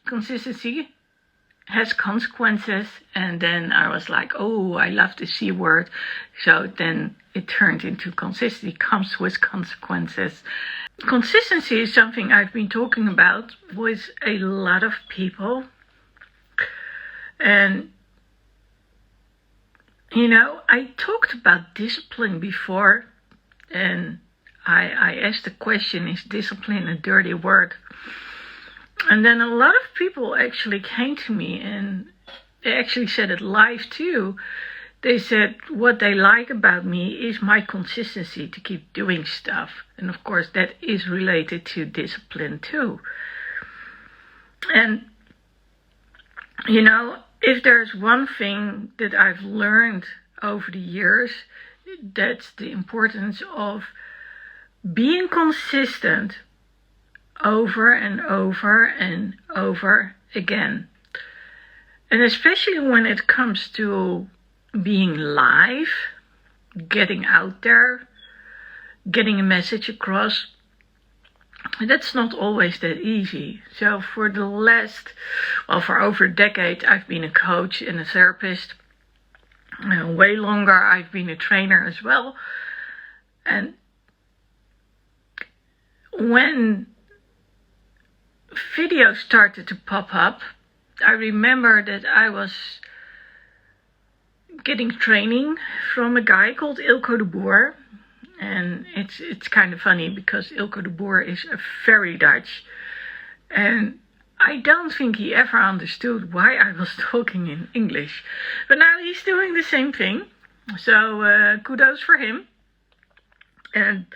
consistency has consequences. And then I was like, oh, I love the C word. So then it turned into consistency comes with consequences. Consistency is something I've been talking about with a lot of people. And, you know, I talked about discipline before. And I asked the question, is discipline a dirty word? And then a lot of people actually came to me and they actually said it live too. They said what they like about me is my consistency to keep doing stuff. And of course that is related to discipline too. And you know, if there's one thing that I've learned over the years, that's the importance of being consistent over and over and over again. And especially when it comes to being live, getting out there, getting a message across, that's not always that easy. So for over a decade, I've been a coach and a therapist. Way longer, I've been a trainer as well. And when videos started to pop up, I remember that I was getting training from a guy called Ilko de Boer. And it's kind of funny because Ilko de Boer is very Dutch. And I don't think he ever understood why I was talking in English. But now he's doing the same thing. So kudos for him. And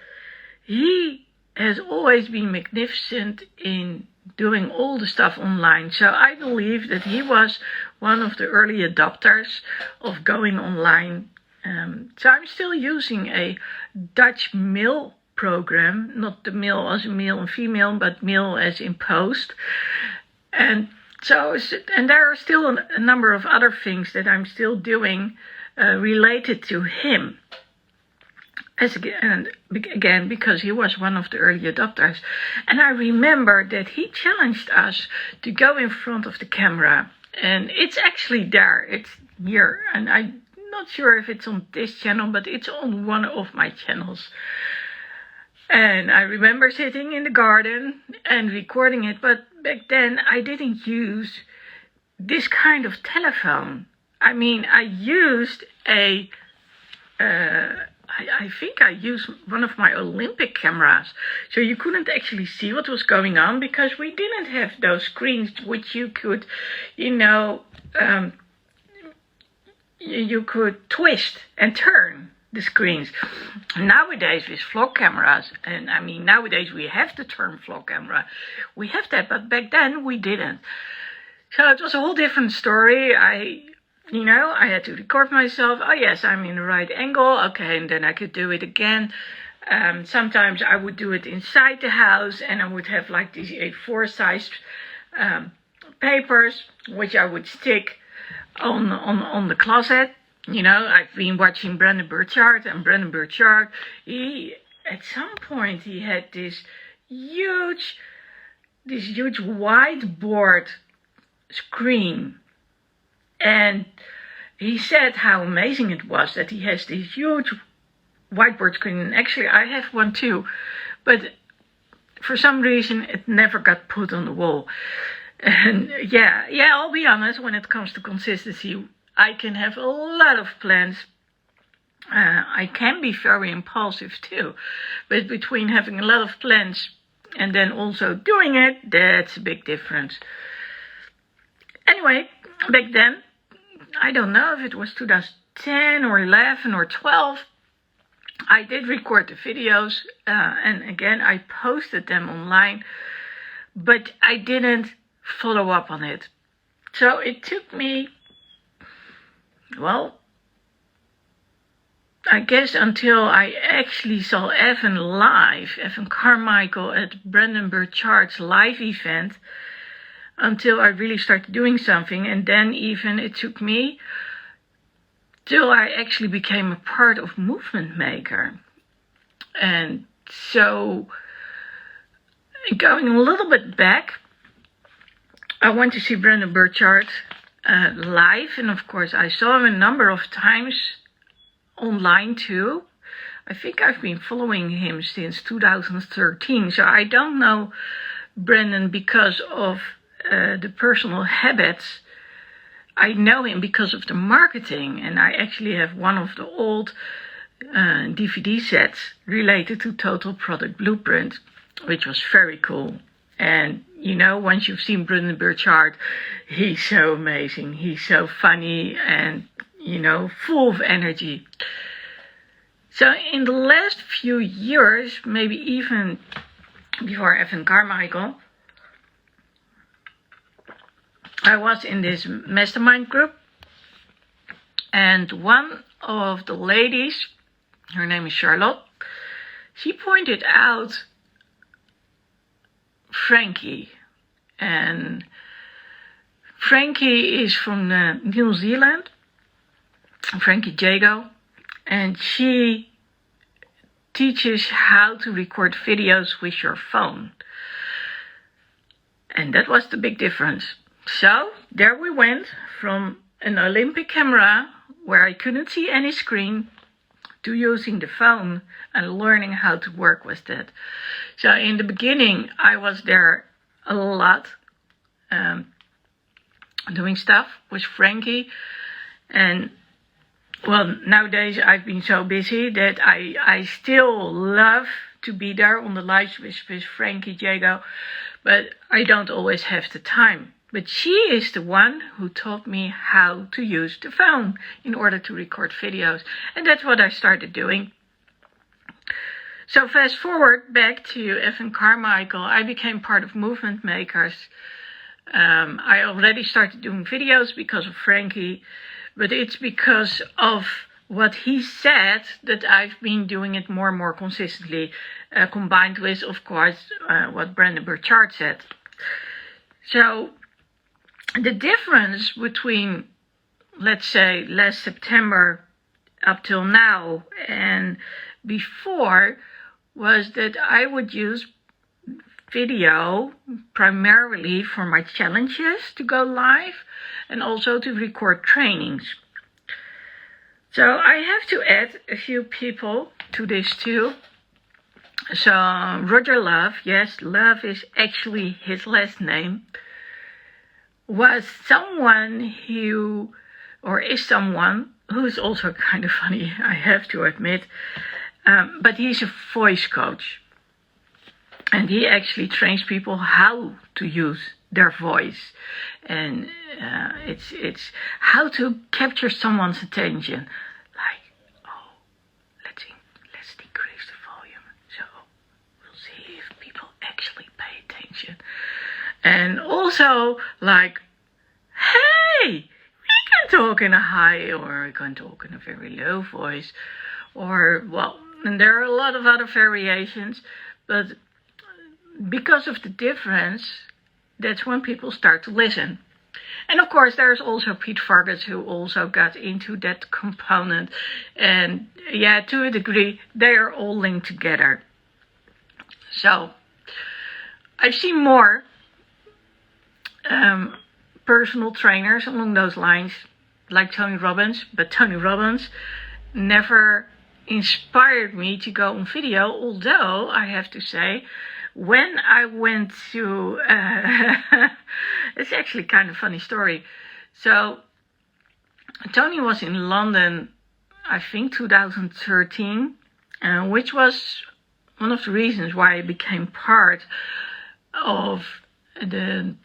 he has always been magnificent in doing all the stuff online. So I believe that he was one of the early adopters of going online. So I'm still using a Dutch mail program, not the mail as in male and female, but mail as in post. And so, and there are still a number of other things that I'm still doing related to him. And again, because he was one of the early adopters. And I remember that he challenged us to go in front of the camera. And it's actually there, it's here. And I'm not sure if it's on this channel, but it's on one of my channels. And I remember sitting in the garden and recording it. But back then I didn't use this kind of telephone. I mean, I used I think I used one of my Olympic cameras. So you couldn't actually see what was going on because we didn't have those screens which you could, you know, you could twist and turn the screens. Nowadays with vlog cameras, and I mean nowadays we have the turn vlog camera. We have that, but back then we didn't. So it was a whole different story. You know, I had to record myself. Oh yes, I'm in the right angle. Okay, and then I could do it again. Sometimes I would do it inside the house and I would have like these A4 sized papers, which I would stick on the closet. You know, I've been watching Brandon Burchard, and Brandon Burchard, at some point he had this huge whiteboard screen. And he said how amazing it was that he has this huge whiteboard screen. And actually, I have one too. But for some reason, it never got put on the wall. And yeah, I'll be honest, when it comes to consistency, I can have a lot of plans. I can be very impulsive too. But between having a lot of plans and then also doing it, that's a big difference. Anyway, back then, I don't know if it was 2010 or 11 or 12, I did record the videos and again I posted them online, but I didn't follow up on it. So it took me, well, I guess until I actually saw Evan live, Evan Carmichael at Brandon Burchard's live event, until I really started doing something. And then even it took me till I actually became a part of Movement Maker. And so going a little bit back, I went to see Brendon Burchard live, and of course I saw him a number of times online too. I think I've been following him since 2013, so I don't know Brendon because of the personal habits. I know him because of the marketing, and I actually have one of the old DVD sets related to Total Product Blueprint, which was very cool. And you know, once you've seen Brendon Burchard, he's so amazing. He's so funny and, you know, full of energy. So in the last few years, maybe even before Evan Carmichael, I was in this mastermind group, and one of the ladies, her name is Charlotte, she pointed out Frankie. And Frankie is from New Zealand, Frankie Jago, and she teaches how to record videos with your phone. And that was the big difference. So there we went from an Olympic camera where I couldn't see any screen to using the phone and learning how to work with that. So in the beginning, I was there a lot doing stuff with Frankie. And well, nowadays I've been so busy that I still love to be there on the lives with Frankie Jago, but I don't always have the time. But she is the one who taught me how to use the phone in order to record videos. And that's what I started doing. So fast forward back to Evan Carmichael, I became part of Movement Makers. I already started doing videos because of Frankie, but it's because of what he said that I've been doing it more and more consistently, combined with, of course, what Brendon Burchard said. So the difference between, let's say, last September up till now and before was that I would use video primarily for my challenges to go live and also to record trainings. So I have to add a few people to this too. So Roger Love, yes, Love is actually his last name, was someone who, or is someone who is also kind of funny, I have to admit, but he's a voice coach. And he actually trains people how to use their voice. And it's how to capture someone's attention. Like, oh, let's decrease the volume. So we'll see if people actually pay attention. And also, like, hey, we can talk in a high, or we can talk in a very low voice. Or, well, and there are a lot of other variations, but because of the difference, that's when people start to listen. And of course, there's also Pete Vargas, who also got into that component. And yeah, to a degree, they are all linked together. So I've seen more personal trainers along those lines, like Tony Robbins, but Tony Robbins never inspired me to go on video, although I have to say, when I went to, it's actually kind of a funny story. So Tony was in London, I think 2013, which was one of the reasons why I became part of the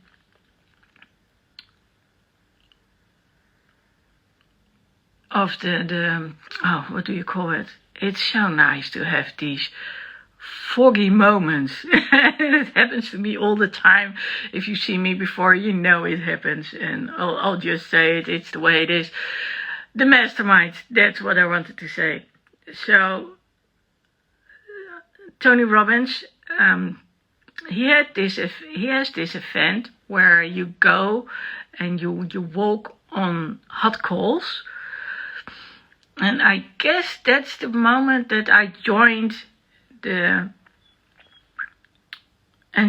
what do you call it? It's so nice to have these foggy moments. It happens to me all the time. If you see me before, you know it happens, and I'll just say it. It's the way it is. The mastermind, that's what I wanted to say. So Tony Robbins, he has this event where you go and you walk on hot coals. And I guess that's the moment that I joined and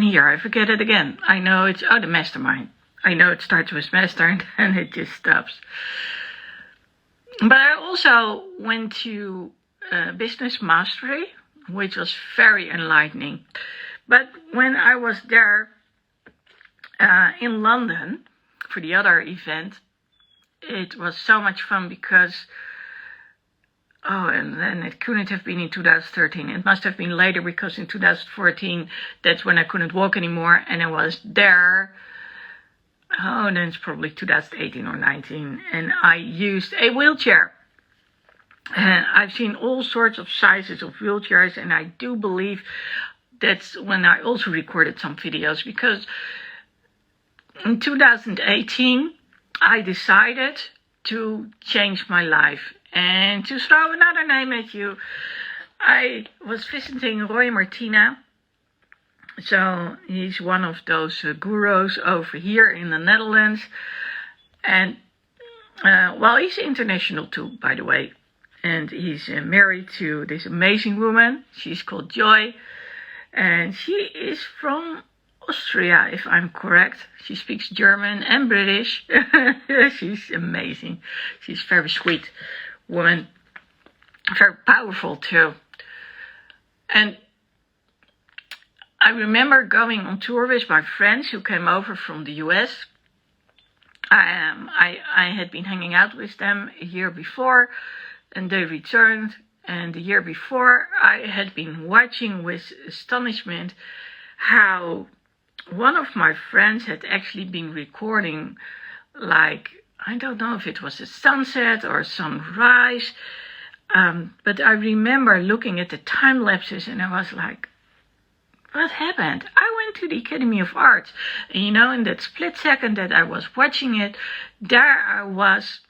here, I forget it again. I know it's, the mastermind. I know it starts with master and then it just stops. But I also went to business mastery, which was very enlightening. But when I was there in London for the other event, it was so much fun because, and then it couldn't have been in 2013. It must have been later because in 2014, that's when I couldn't walk anymore. And I was there, then it's probably 2018 or 19. And I used a wheelchair. And I've seen all sorts of sizes of wheelchairs. And I do believe that's when I also recorded some videos. Because in 2018, I decided to change my life. And to throw another name at you, I was visiting Roy Martina. So he's one of those gurus over here in the Netherlands. And, he's international too, by the way. And he's married to this amazing woman. She's called Joy. And she is from Austria, if I'm correct. She speaks German and British. She's amazing. She's a very sweet woman. Very powerful too. And I remember going on tour with my friends who came over from the US. I had been hanging out with them a year before, and they returned. And the year before, I had been watching with astonishment how one of my friends had actually been recording, like, I don't know if it was a sunset or a sunrise, but I remember looking at the time lapses and I was like, what happened? I went to the Academy of Arts, and in that split second that I was watching it, there I was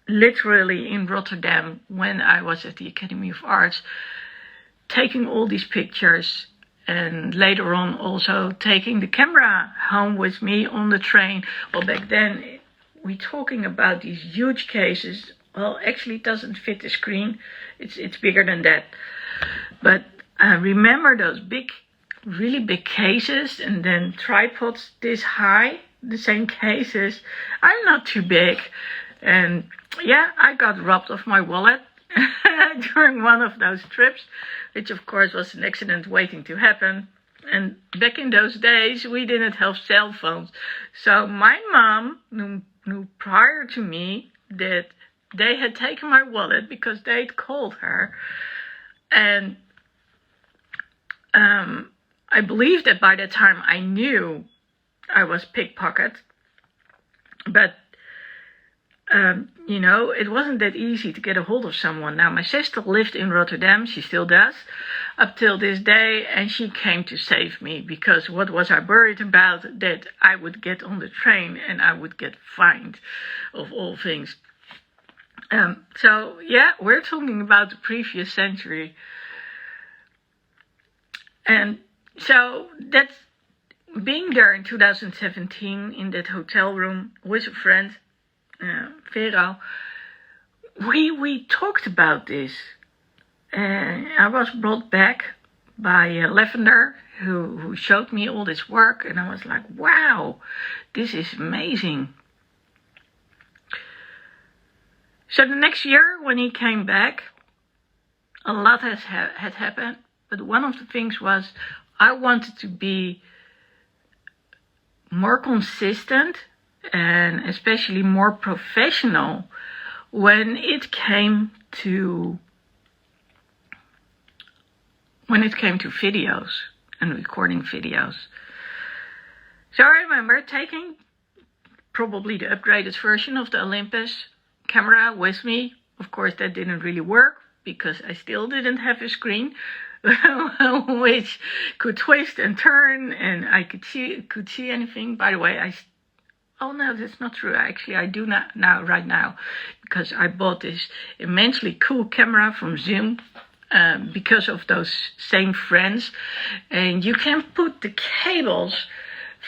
literally in Rotterdam when I was at the Academy of Arts, taking all these pictures. And later on also taking the camera home with me on the train. Well, back then, we're talking about these huge cases. Well, actually, it doesn't fit the screen. It's bigger than that. But I remember those big, really big cases. And then tripods this high, the same cases. I'm not too big. And yeah, I got robbed of my wallet during one of those trips, which of course was an accident waiting to happen. And back in those days, we didn't have cell phones. So my mom knew prior to me that they had taken my wallet because they'd called her. And I believe that by that time I knew I was pickpocketed. But it wasn't that easy to get a hold of someone. Now, my sister lived in Rotterdam. She still does up till this day. And she came to save me because what was I worried about? That I would get on the train and I would get fined, of all things. So, yeah, we're talking about the previous century. And so that's being there in 2017 in that hotel room with a friend. Vero, we talked about this. I was brought back by Lavender, who showed me all this work, and I was like, wow, this is amazing. So the next year, when he came back, a lot had happened, but one of the things was I wanted to be more consistent and especially more professional when it came to videos and recording videos. So I remember taking probably the upgraded version of the Olympus camera with me. Of course, that didn't really work because I still didn't have a screen which could twist and turn and I could see anything. By the way, oh no, that's not true. Actually, I do not now, right now, because I bought this immensely cool camera from Zoom because of those same friends. And you can put the cables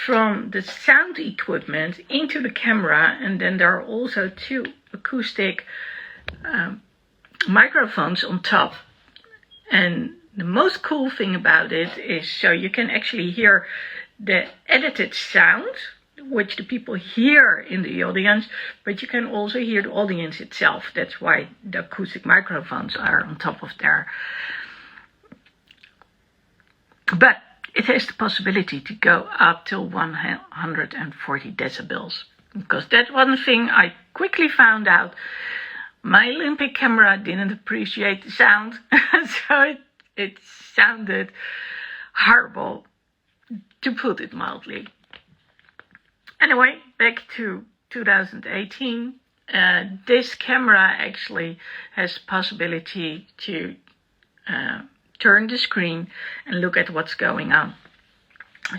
from the sound equipment into the camera, and then there are also two acoustic microphones on top. And the most cool thing about it is so you can actually hear the edited sound, which the people hear in the audience, but you can also hear the audience itself. That's why the acoustic microphones are on top of there. But it has the possibility to go up to 140 decibels. Because that's one thing I quickly found out. My Olympic camera didn't appreciate the sound, so it sounded horrible, to put it mildly. Anyway, back to 2018. This camera actually has the possibility to turn the screen and look at what's going on.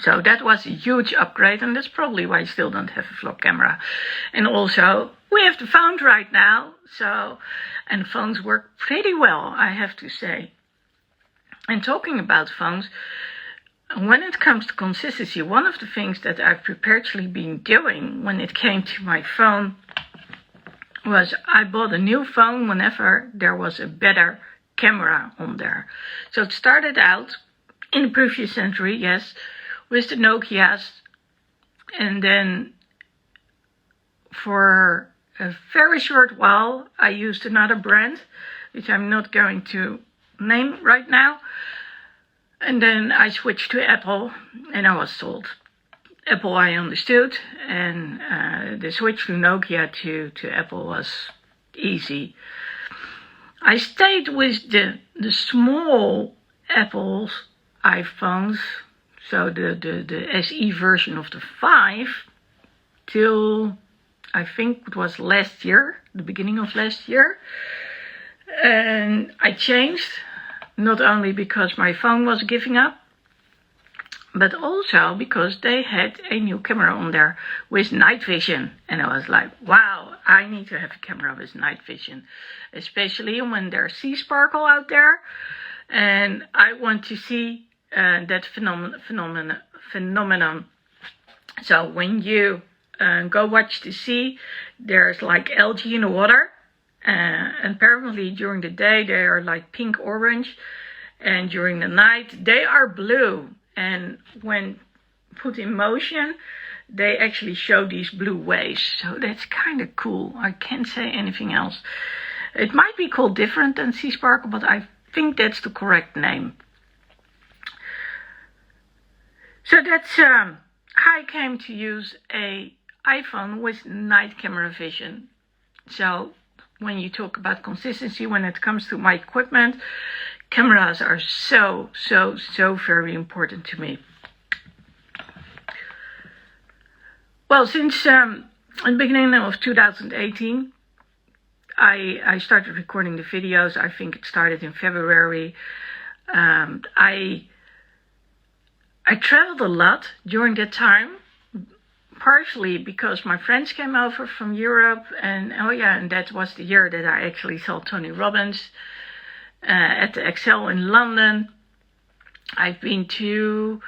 So that was a huge upgrade, and that's probably why I still don't have a vlog camera. And also, we have the phone right now, and phones work pretty well, I have to say. And talking about phones, when it comes to consistency, one of the things that I've perpetually been doing when it came to my phone was I bought a new phone whenever there was a better camera on there. So it started out in the previous century, yes, with the Nokias, and then for a very short while I used another brand, which I'm not going to name right now, and then I switched to Apple, and I was sold. Apple I understood, and the switch to Nokia to Apple was easy. I stayed with the small Apple's iPhones, so the SE version of the 5, till I think it was last year, the beginning of last year. And I changed, not only because my phone was giving up, but also because they had a new camera on there with night vision. And I was like, wow, I need to have a camera with night vision, especially when there's sea sparkle out there. And I want to see that phenomenon. So when you go watch the sea, there's like algae in the water. And apparently during the day they are like pink orange, and during the night they are blue. And when put in motion, they actually show these blue waves. So that's kind of cool. I can't say anything else. It might be called different than sea sparkle, but I think that's the correct name. So that's how I came to use a iPhone with night camera vision. So when you talk about consistency when it comes to my equipment, cameras are so very important to me. Well, since the beginning of 2018, I started recording the videos. I think it started in February. I traveled a lot during that time, partially because my friends came over from Europe, and and that was the year that I actually saw Tony Robbins at the Excel in London. I've been to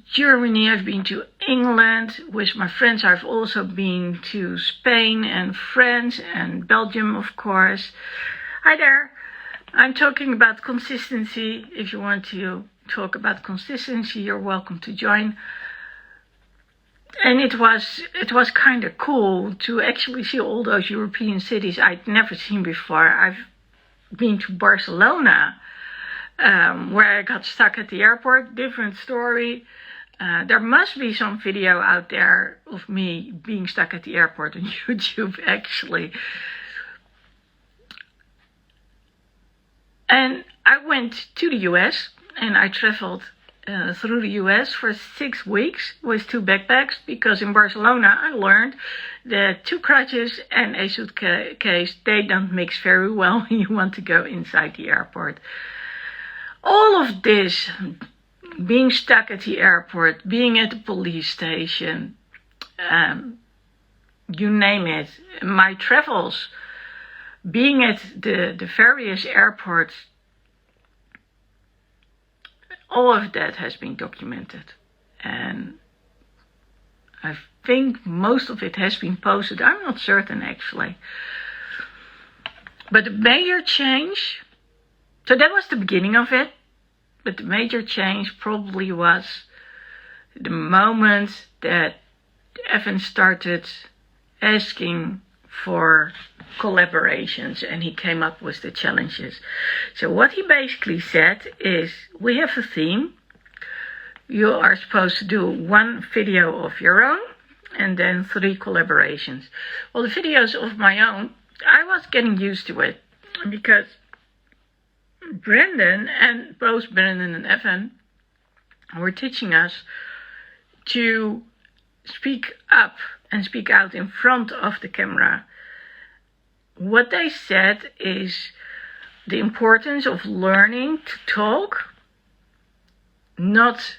Germany, I've been to England with my friends. I've also been to Spain and France and Belgium, of course. Hi there. I'm talking about consistency. If you want to talk about consistency, you're welcome to join. And it was kind of cool to actually see all those European cities I'd never seen before. I've been to Barcelona, where I got stuck at the airport. Different story. There must be some video out there of me being stuck at the airport on YouTube, actually. And I went to the US, and I traveled through the US for 6 weeks with 2 backpacks, because in Barcelona I learned that 2 crutches and a suitcase, they don't mix very well when you want to go inside the airport. All of this, being stuck at the airport, being at the police station, you name it, my travels, being at the various airports, all of that has been documented, and I think most of it has been posted. I'm not certain, actually. But the major change, so that was the beginning of it, but the major change probably was the moment that Evan started asking for collaborations and he came up with the challenges. So what he basically said is, we have a theme. You are supposed to do 1 video of your own and then 3 collaborations. Well, the videos of my own, I was getting used to it because Brendan and both Brendan and Evan were teaching us to speak up and speak out in front of the camera. What they said is the importance of learning to talk, not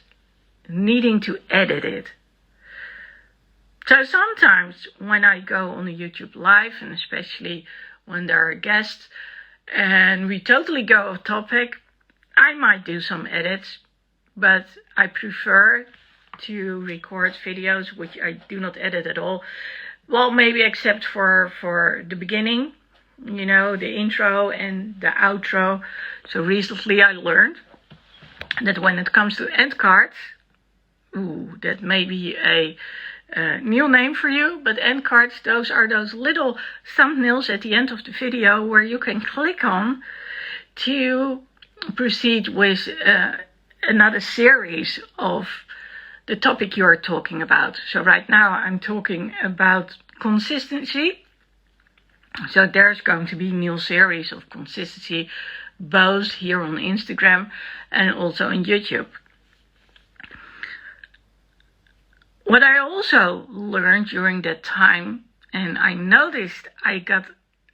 needing to edit it. So sometimes when I go on a YouTube live, and especially when there are guests and we totally go off topic, I might do some edits, but I prefer to record videos which I do not edit at all. Well, maybe except for the beginning, you know, the intro and the outro. So recently I learned that when it comes to end cards, that may be a new name for you, but end cards, those are those little thumbnails at the end of the video where you can click on to proceed with another series of the topic you are talking about. So right now I'm talking about consistency. So there's going to be a new series of consistency, both here on Instagram and also on YouTube. What I also learned during that time, and I noticed I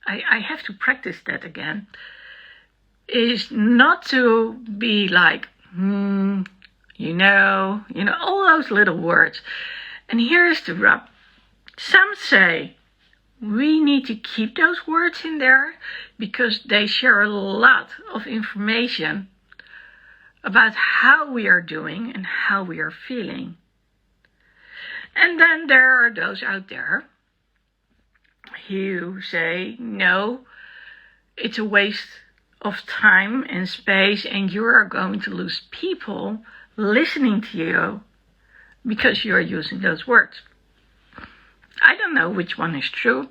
have to practice that again, is not to be like, you know, all those little words. And here's the rub. Some say we need to keep those words in there because they share a lot of information about how we are doing and how we are feeling. And then there are those out there who say, no, it's a waste of time and space and you are going to lose people listening to you because you are using those words. I don't know which one is true,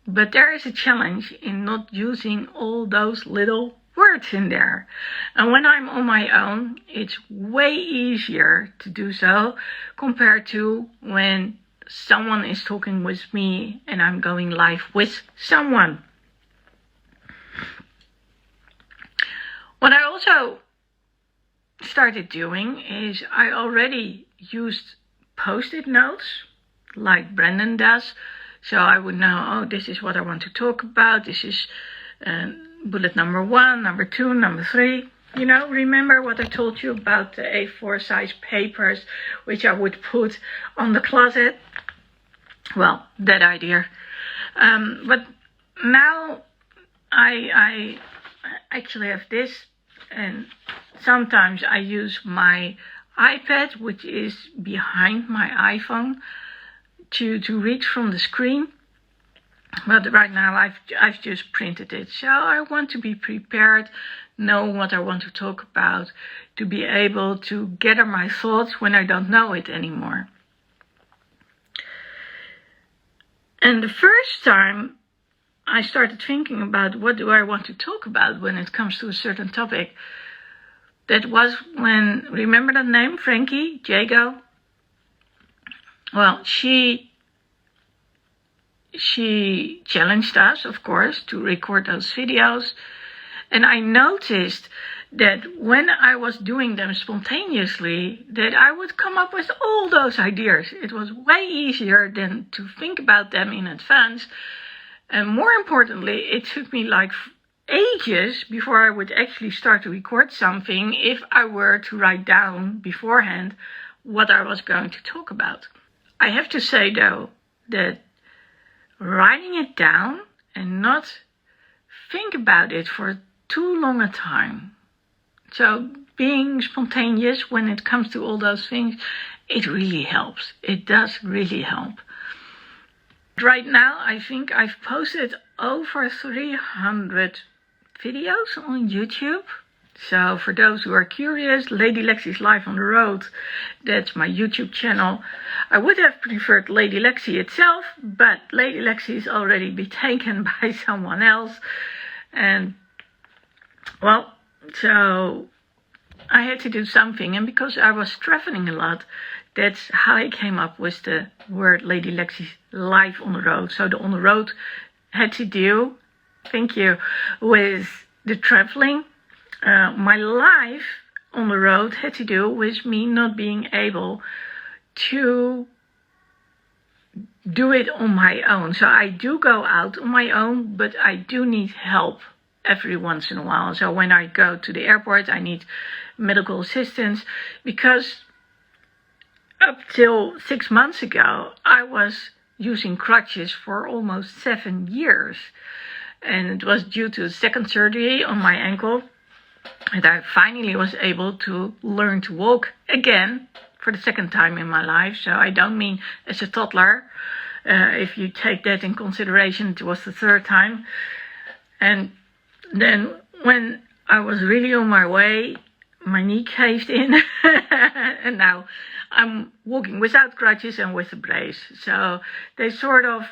but there is a challenge in not using all those little words in there. And when I'm on my own, it's way easier to do so compared to when someone is talking with me and I'm going live with someone. What I also started doing is I already used post-it notes like Brendan does. So I would know, oh, this is what I want to talk about. This is bullet number 1, number 2, number 3. You know, remember what I told you about the A4 size papers, which I would put on the closet? Well, that idea. But now I actually have this, and sometimes I use my iPad, which is behind my iPhone, to read from the screen. But right now I've just printed it. So I want to be prepared, know what I want to talk about, to be able to gather my thoughts when I don't know it anymore. And the first time I started thinking about what do I want to talk about when it comes to a certain topic, that was when, remember that name, Frankie Jago? Well, she challenged us, of course, to record those videos. And I noticed that when I was doing them spontaneously, that I would come up with all those ideas. It was way easier than to think about them in advance. And more importantly, it took me like ages before I would actually start to record something if I were to write down beforehand what I was going to talk about. I have to say, though, that writing it down and not think about it for too long a time. So being spontaneous when it comes to all those things, it really helps. It does really help. Right now, I think I've posted over 300 videos on YouTube. So for those who are curious, Lady Lexi's Life on the Road, that's my YouTube channel. I would have preferred Lady Lexi itself, but Lady Lexi is already been taken by someone else. And well, so I had to do something, and because I was traveling a lot, that's how I came up with the word Lady Lexi's Life on the Road. So the on the road had to do, thank you, with the traveling. My life on the road had to do with me not being able to do it on my own. So I do go out on my own, but I do need help every once in a while. So when I go to the airport, I need medical assistance, because up till 6 months ago, I was using crutches for almost 7 years. And it was due to a second surgery on my ankle. And I finally was able to learn to walk again for the second time in my life. So I don't mean as a toddler. If you take that in consideration, it was the third time. And then when I was really on my way, my knee caved in. And now I'm walking without crutches and with a brace. So they sort of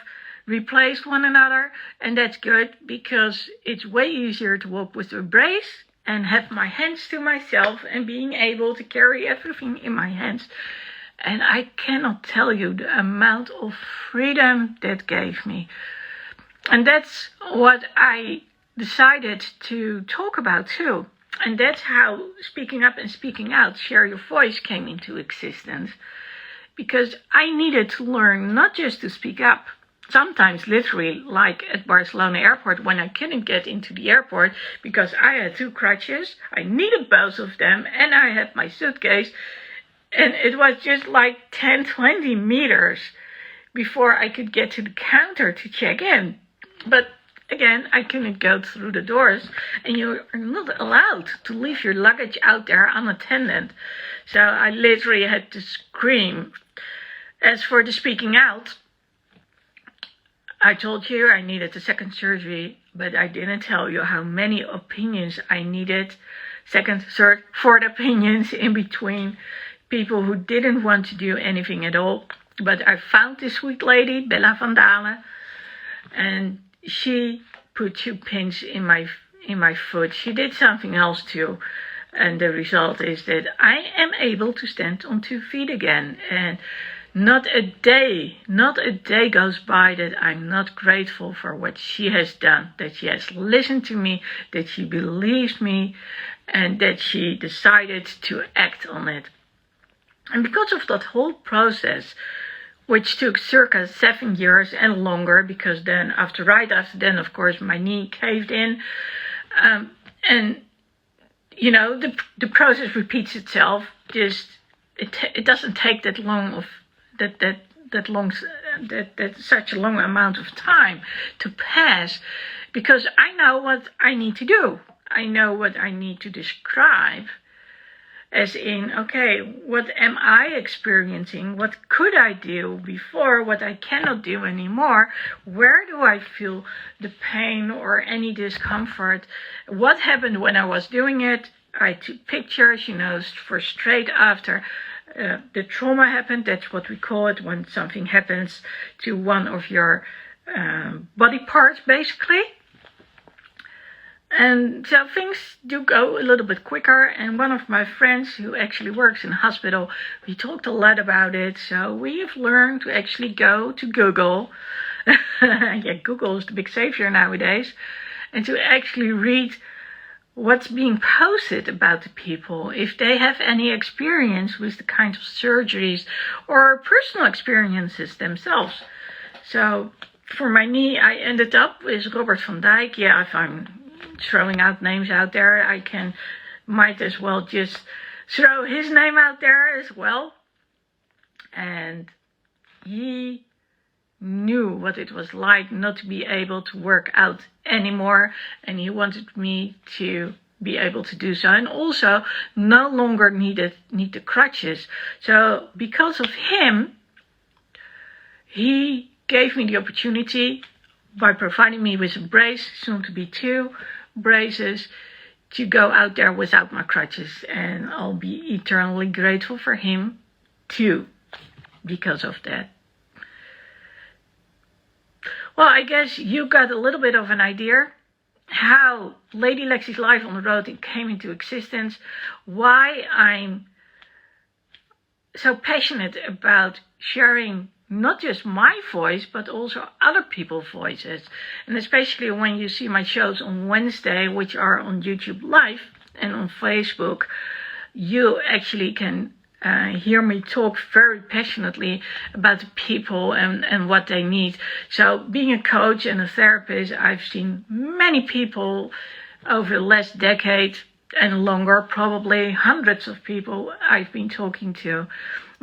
replaced one another. And that's good, because it's way easier to walk with a brace and have my hands to myself and being able to carry everything in my hands. And I cannot tell you the amount of freedom that gave me. And that's what I decided to talk about too. And that's how speaking up and speaking out, share your voice, came into existence. Because I needed to learn not just to speak up, sometimes literally, like at Barcelona airport, when I couldn't get into the airport because I had 2 crutches, I needed both of them, and I had my suitcase, and it was just like 10-20 meters before I could get to the counter to check in. But again, I couldn't go through the doors, and you are not allowed to leave your luggage out there unattended. So I literally had to scream. As for the speaking out, I told you I needed a second surgery, but I didn't tell you how many opinions I needed. Second, third, fourth opinions in between. People who didn't want to do anything at all. But I found this sweet lady, Bella van Dalen, and she put 2 pins in my foot. She did something else too. And the result is that I am able to stand on 2 feet again. And not a day goes by that I'm not grateful for what she has done, that she has listened to me, that she believes me, and that she decided to act on it. And because of that whole process, which took circa 7 years and longer, because then right after then, of course, my knee caved in, and you know, the process repeats itself. Just it doesn't take that long of that's such a long amount of time to pass, because I know what I need to do. I know what I need to describe, as in, okay, what am I experiencing? What could I do before? What I cannot do anymore? Where do I feel the pain or any discomfort? What happened when I was doing it? I took pictures, you know, for straight after the trauma happened. That's what we call it, when something happens to one of your body parts, basically. And so things do go a little bit quicker. And one of my friends who actually works in a hospital, we talked a lot about it. So we have learned to actually go to Google. Yeah, Google is the big savior nowadays. And to actually read what's being posted about the people, if they have any experience with the kinds of surgeries or personal experiences themselves. So for my knee, I ended up with Robert van Dijk. Yeah, if I'm throwing out names out there, I might as well just throw his name out there as well. And he knew what it was like not to be able to work out anymore, and he wanted me to be able to do so, and also no longer need the crutches. So because of him, he gave me the opportunity, by providing me with a brace, soon to be 2 braces, to go out there without my crutches, and I'll be eternally grateful for him too because of that. Well, I guess you got a little bit of an idea how Lady Lexi's Life on the Road came into existence, why I'm so passionate about sharing not just my voice, but also other people's voices. And especially when you see my shows on Wednesday, which are on YouTube Live and on Facebook, you actually can hear me talk very passionately about the people and what they need. So being a coach and a therapist, I've seen many people over the last decade and longer, probably hundreds of people I've been talking to.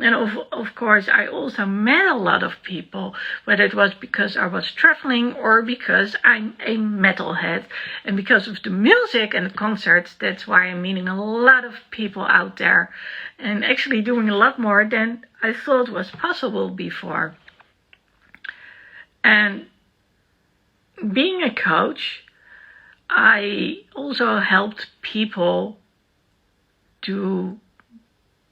And of course, I also met a lot of people, whether it was because I was traveling or because I'm a metalhead. And because of the music and the concerts, that's why I'm meeting a lot of people out there. And actually doing a lot more than I thought was possible before. And being a coach, I also helped people to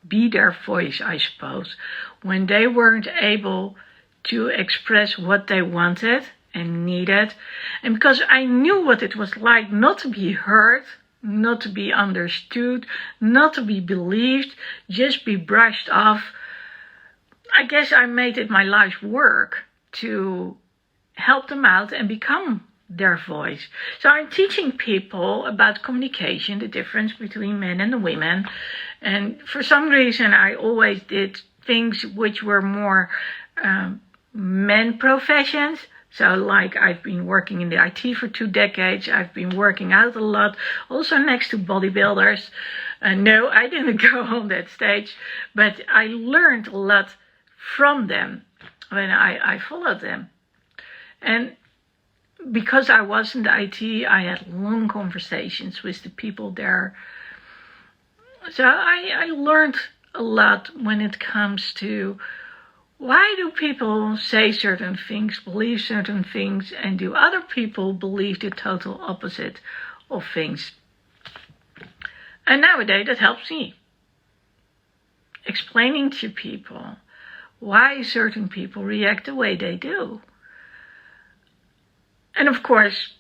be their voice, I suppose, when they weren't able to express what they wanted and needed. And because I knew what it was like not to be heard, not to be understood, not to be believed, just be brushed off, I guess I made it my life's work to help them out and become their voice. So I'm teaching people about communication, the difference between men and women. And for some reason, I always did things which were more men professions. So like I've been working in the IT for 2 decades. I've been working out a lot, also next to bodybuilders. No, I didn't go on that stage, but I learned a lot from them when I followed them. And because I was in the IT, I had long conversations with the people there. So I learned a lot when it comes to why do people say certain things, believe certain things, and do other people believe the total opposite of things. And nowadays that helps me. Explaining to people why certain people react the way they do. And of course,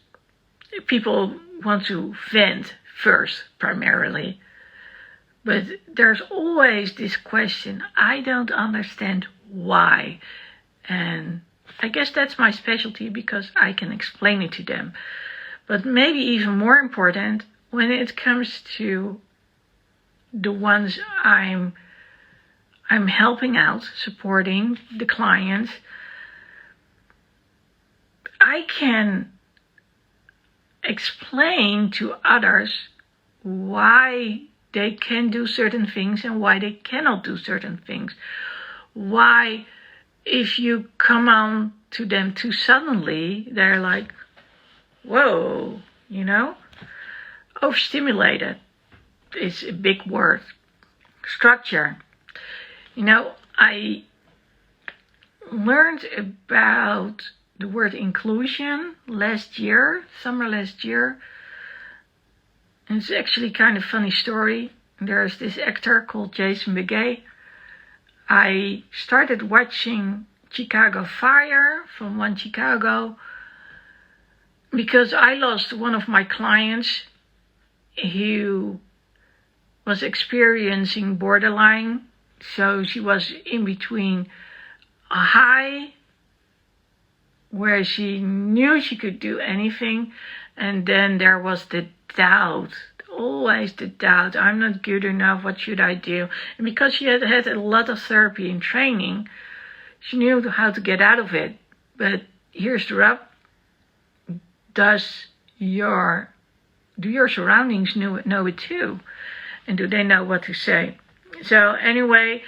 people want to vent first, primarily. But there's always this question, I don't understand why. And I guess that's my specialty because I can explain it to them. But maybe even more important, when it comes to the ones I'm helping out, supporting the clients, I can explain to others why they can do certain things and why they cannot do certain things. Why, if you come on to them too suddenly, they're like, whoa, you know? Overstimulated is a big word. Structure. You know, I learned about the word inclusion summer last year. And it's actually kind of a funny story. There's this actor called Jason Begay. I started watching Chicago Fire from One Chicago because I lost one of my clients who was experiencing borderline. So she was in between a high where she knew she could do anything, and then there was the doubt, always the doubt, I'm not good enough, what should I do? And because she had had a lot of therapy and training, she knew how to get out of it. But here's the rub, do your surroundings know it too? And do they know what to say? So anyway,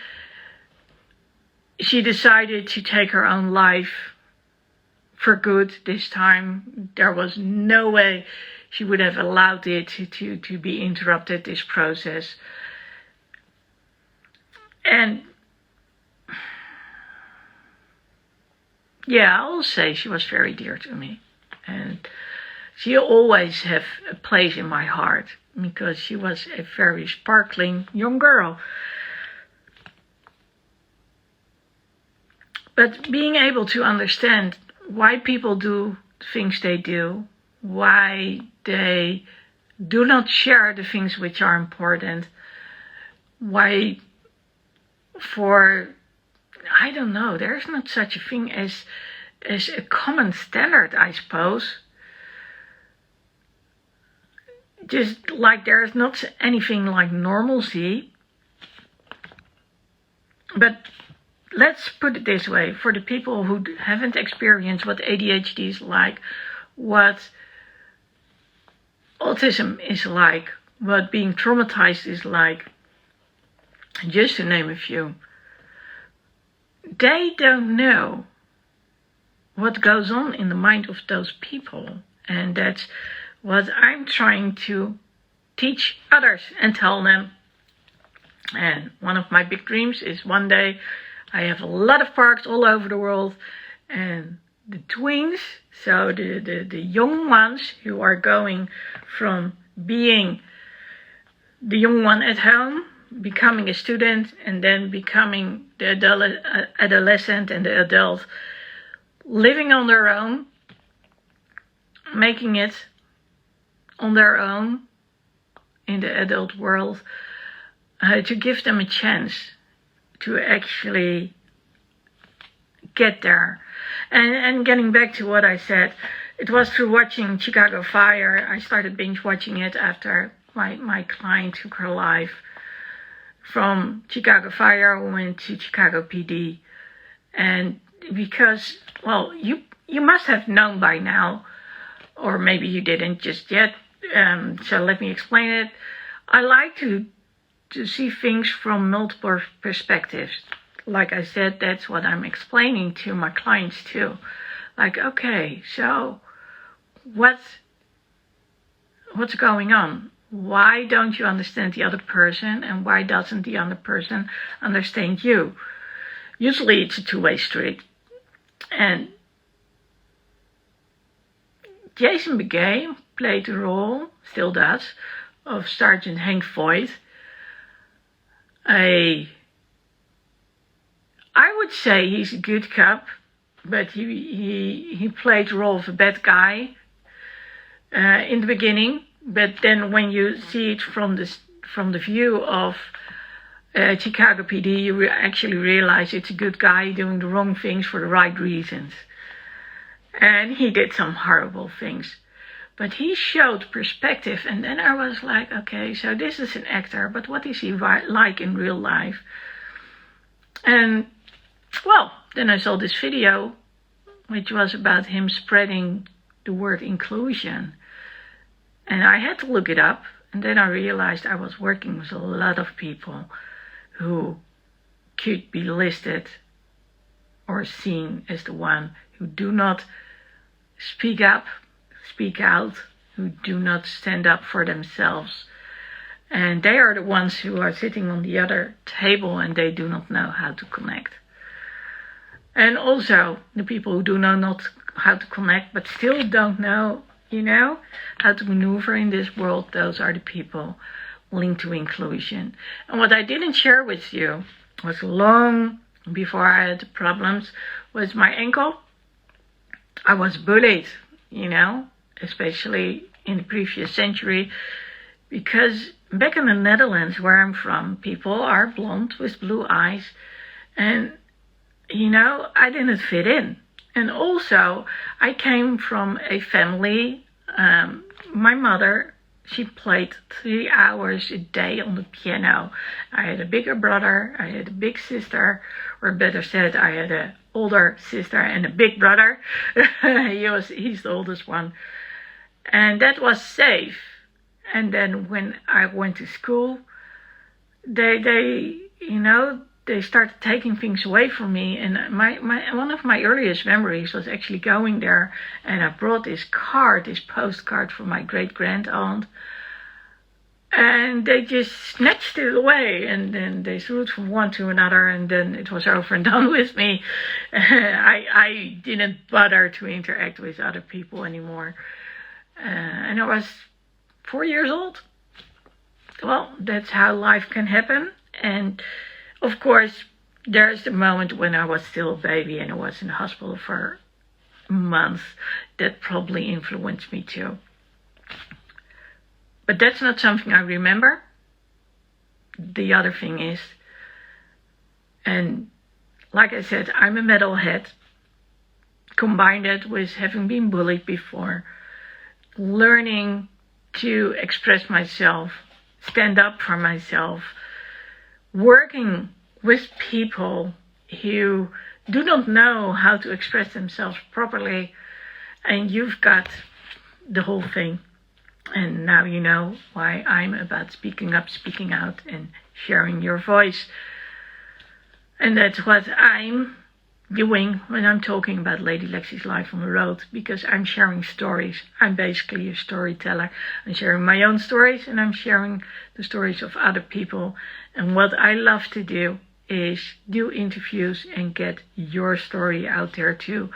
she decided to take her own life for good this time. There was no way she would have allowed it to be interrupted, this process. And yeah, I'll say she was very dear to me. And she always have a place in my heart because she was a very sparkling young girl. But being able to understand why people do things they do, why they do not share the things which are important, why I don't know, there's not such a thing as a common standard, I suppose. Just like there's not anything like normalcy. But let's put it this way, for the people who haven't experienced what ADHD is like, what autism is like, what being traumatized is like, just to name a few, they don't know what goes on in the mind of those people. And that's what I'm trying to teach others and tell them. And one of my big dreams is one day I have a lot of parks all over the world, and the tweens, so the young ones who are going from being the young one at home, becoming a student, and then becoming the adolescent and the adult, living on their own, making it on their own in the adult world, to give them a chance to actually get there. And getting back to what I said, it was through watching Chicago Fire. I started binge watching it after my client took her life. From Chicago Fire, we went to Chicago PD. And because, well, you must have known by now, or maybe you didn't just yet, so let me explain it. I like to see things from multiple perspectives. Like I said, that's what I'm explaining to my clients too. Like, okay, so what's going on? Why don't you understand the other person, and why doesn't the other person understand you? Usually it's a two-way street. And Jason Begay played the role, still does, of Sergeant Hank Voight. I would say he's a good cop, but he played the role of a bad guy in the beginning. But then when you see it from the view of Chicago PD, you actually realize it's a good guy doing the wrong things for the right reasons. And he did some horrible things. But he showed perspective, and then I was like, okay, so this is an actor, but what is he like in real life? And, well, then I saw this video, which was about him spreading the word inclusion. And I had to look it up, and then I realized I was working with a lot of people who could be listed or seen as the one who do not speak up, speak out, who do not stand up for themselves. And they are the ones who are sitting on the other table and they do not know how to connect. And also the people who do know not how to connect but still don't know, how to maneuver in this world, those are the people linked to inclusion. And what I didn't share with you was long before I had the problems was my ankle. I was bullied, especially in the previous century, because back in the Netherlands, where I'm from, people are blonde with blue eyes, and I didn't fit in. And also, I came from a family, my mother, she played 3 hours a day on the piano. I had a bigger brother, I had a big sister, or better said, I had an older sister and a big brother. He's the oldest one. And that was safe. And then when I went to school, they started taking things away from me. And one of my earliest memories was actually going there, and I brought this postcard from my great-grandaunt. And they just snatched it away, and then they threw it from one to another, and then it was over and done with me. I didn't bother to interact with other people anymore. and I was 4 years old. Well, that's how life can happen. And of course, there's the moment when I was still a baby and I was in the hospital for months that probably influenced me too. But that's not something I remember. The other thing is, and like I said, I'm a metalhead. Combine that with having been bullied before, learning to express myself, stand up for myself, working with people who do not know how to express themselves properly, and you've got the whole thing. And now you know why I'm about speaking up, speaking out, and sharing your voice. And that's what I'm doing when I'm talking about Lady Lexi's life on the road, because I'm sharing stories. I'm basically a storyteller. I'm sharing my own stories, and I'm sharing the stories of other people. And what I love to do is do interviews and get your story out there too,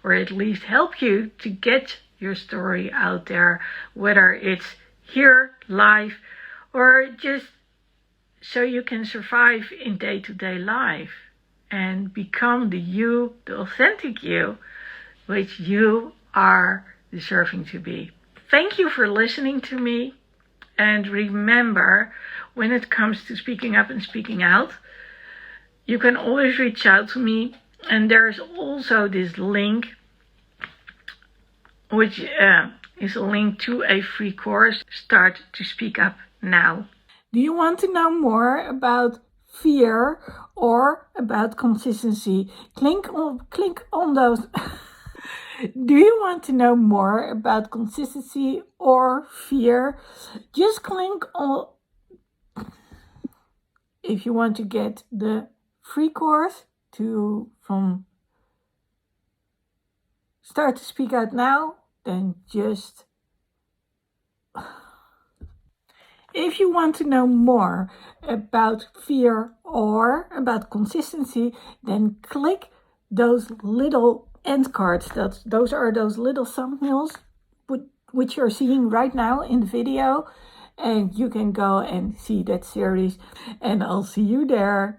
or at least help you to get your story out there, whether it's here live or just so you can survive in day-to-day life and become the you, the authentic you, which you are deserving to be. Thank you for listening to me. And remember, when it comes to speaking up and speaking out, you can always reach out to me. And there's also this link, which is a link to a free course, Start to Speak Up Now. Do you want to know more about fear or about consistency? Click on those. Do you want to know more about consistency or fear? Just click on. If you want to get the free course from Start to Speak Out Now, then just... If you want to know more about fear or about consistency, then click those little end cards. Those are those little thumbnails which you're seeing right now in the video. And you can go and see that series. And I'll see you there.